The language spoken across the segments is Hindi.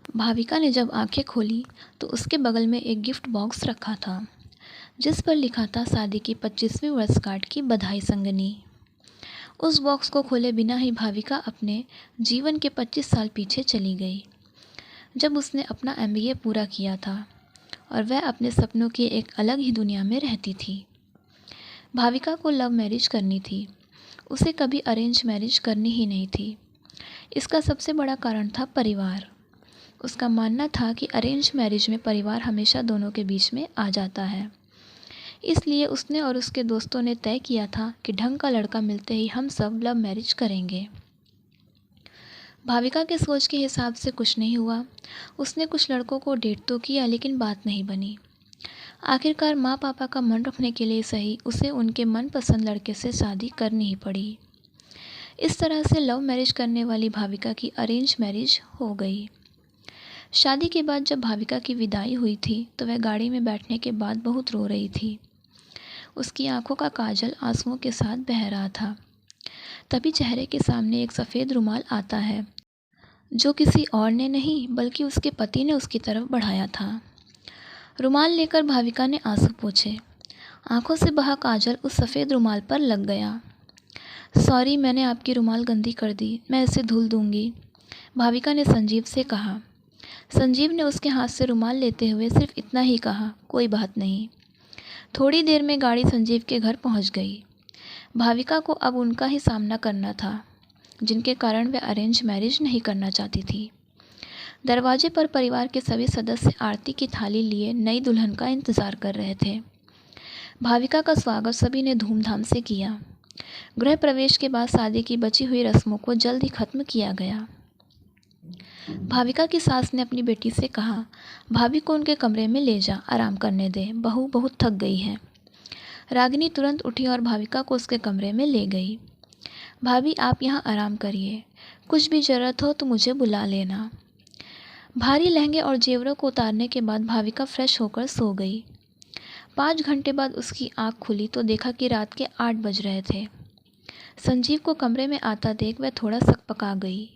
भाविका ने जब आंखें खोली तो उसके बगल में एक गिफ्ट बॉक्स रखा था जिस पर लिखा था शादी की 25वीं वर्षगांठ की बधाई संगनी। उस बॉक्स को खोले बिना ही भाविका अपने जीवन के 25 साल पीछे चली गई, जब उसने अपना एमबीए पूरा किया था और वह अपने सपनों की एक अलग ही दुनिया में रहती थी। भाविका को लव मैरिज करनी थी, उसे कभी अरेंज मैरिज करनी ही नहीं थी। इसका सबसे बड़ा कारण था परिवार। उसका मानना था कि अरेंज मैरिज में परिवार हमेशा दोनों के बीच में आ जाता है। इसलिए उसने और उसके दोस्तों ने तय किया था कि ढंग का लड़का मिलते ही हम सब लव मैरिज करेंगे। भाविका के सोच के हिसाब से कुछ नहीं हुआ। उसने कुछ लड़कों को डेट तो किया लेकिन बात नहीं बनी। आखिरकार माँ पापा का मन रखने के लिए सही उसे उनके मनपसंद लड़के से शादी करनी ही पड़ी। इस तरह से लव मैरिज करने वाली भाविका की अरेंज मैरिज हो गई। शादी के बाद जब भाविका की विदाई हुई थी तो वह गाड़ी में बैठने के बाद बहुत रो रही थी। उसकी आंखों का काजल आंसुओं के साथ बह रहा था। तभी चेहरे के सामने एक सफ़ेद रुमाल आता है जो किसी और ने नहीं बल्कि उसके पति ने उसकी तरफ बढ़ाया था। रुमाल लेकर भाविका ने आंसू पोंछे। आंखों से बहा काजल उस सफ़ेद रुमाल पर लग गया। सॉरी, मैंने आपकी रुमाल गंदी कर दी, मैं इसे धुल दूंगी, भाविका ने संजीव से कहा। संजीव ने उसके हाथ से रुमाल लेते हुए सिर्फ इतना ही कहा, कोई बात नहीं। थोड़ी देर में गाड़ी संजीव के घर पहुंच गई। भाविका को अब उनका ही सामना करना था, जिनके कारण वह अरेंज मैरिज नहीं करना चाहती थी। दरवाजे पर परिवार के सभी सदस्य आरती की थाली लिए नई दुल्हन का इंतज़ार कर रहे थे। भाविका का स्वागत सभी ने धूमधाम से किया। गृह प्रवेश के बाद शादी की बची हुई रस्मों को जल्द ही खत्म किया गया। भाविका की सास ने अपनी बेटी से कहा, भाभी को उनके कमरे में ले जा, आराम करने दे, बहू बहुत थक गई है। रागिनी तुरंत उठी और भाविका को उसके कमरे में ले गई। भाभी, आप यहाँ आराम करिए, कुछ भी ज़रूरत हो तो मुझे बुला लेना। भारी लहंगे और जेवरों को उतारने के बाद भाविका फ्रेश होकर सो गई। 5 घंटे बाद उसकी आँख खुली तो देखा कि रात के 8 बज रहे थे। संजीव को कमरे में आता देख वह थोड़ा सकपका गई।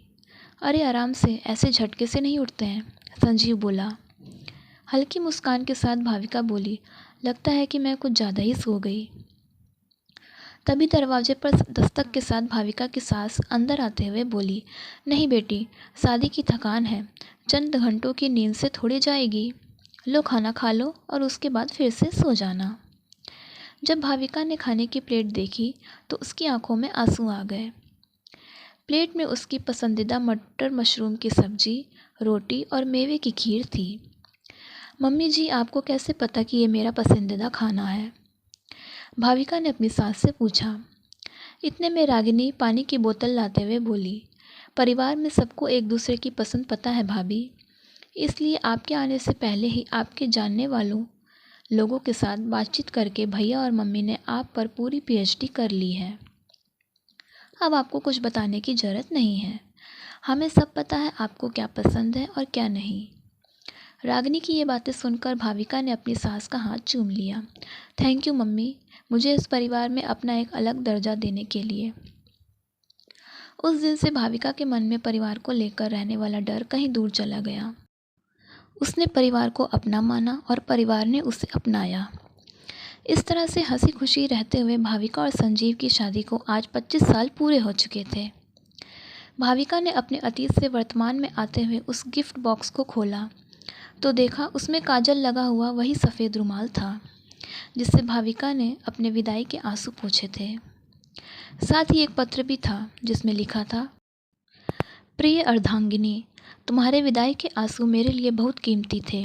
अरे आराम से, ऐसे झटके से नहीं उठते हैं, संजीव बोला। हल्की मुस्कान के साथ भाविका बोली, लगता है कि मैं कुछ ज़्यादा ही सो गई। तभी दरवाजे पर दस्तक के साथ भाविका की सास अंदर आते हुए बोली, नहीं बेटी, शादी की थकान है, चंद घंटों की नींद से थोड़ी जाएगी। लो खाना खा लो और उसके बाद फिर से सो जाना। जब भाविका ने खाने की प्लेट देखी तो उसकी आंखों में आंसू आ गए। प्लेट में उसकी पसंदीदा मटर मशरूम की सब्जी, रोटी और मेवे की खीर थी। मम्मी जी, आपको कैसे पता कि ये मेरा पसंदीदा खाना है? भाविका ने अपनी सास से पूछा। इतने में रागिनी पानी की बोतल लाते हुए बोली, परिवार में सबको एक दूसरे की पसंद पता है भाभी, इसलिए आपके आने से पहले ही आपके जानने वालों लोगों के साथ बातचीत करके भैया और मम्मी ने आप पर पूरी पीएचडी कर ली है। अब आपको कुछ बताने की ज़रूरत नहीं है, हमें सब पता है आपको क्या पसंद है और क्या नहीं। रागिनी की ये बातें सुनकर भाविका ने अपनी सास का हाथ चूम लिया। थैंक यू मम्मी, मुझे इस परिवार में अपना एक अलग दर्जा देने के लिए। उस दिन से भाविका के मन में परिवार को लेकर रहने वाला डर कहीं दूर चला गया। उसने परिवार को अपना माना और परिवार ने उसे अपनाया। इस तरह से हंसी खुशी रहते हुए भाविका और संजीव की शादी को आज 25 साल पूरे हो चुके थे। भाविका ने अपने अतीत से वर्तमान में आते हुए उस गिफ्ट बॉक्स को खोला तो देखा उसमें काजल लगा हुआ वही सफ़ेद रुमाल था जिससे भाविका ने अपने विदाई के आंसू पोंछे थे। साथ ही एक पत्र भी था जिसमें लिखा था, प्रिय अर्धांगिनी, तुम्हारे विदाई के आंसू मेरे लिए बहुत कीमती थे,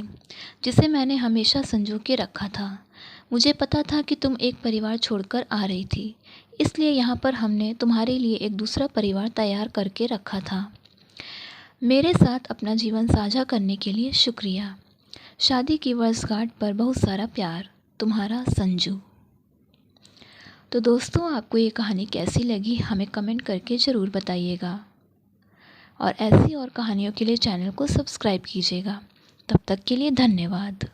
जिसे मैंने हमेशा संजो के रखा था। मुझे पता था कि तुम एक परिवार छोड़कर आ रही थी, इसलिए यहाँ पर हमने तुम्हारे लिए एक दूसरा परिवार तैयार करके रखा था। मेरे साथ अपना जीवन साझा करने के लिए शुक्रिया। शादी की वर्षगांठ पर बहुत सारा प्यार, तुम्हारा संजू। तो दोस्तों, आपको ये कहानी कैसी लगी हमें कमेंट करके ज़रूर बताइएगा और ऐसी और कहानियों के लिए चैनल को सब्सक्राइब कीजिएगा। तब तक के लिए धन्यवाद।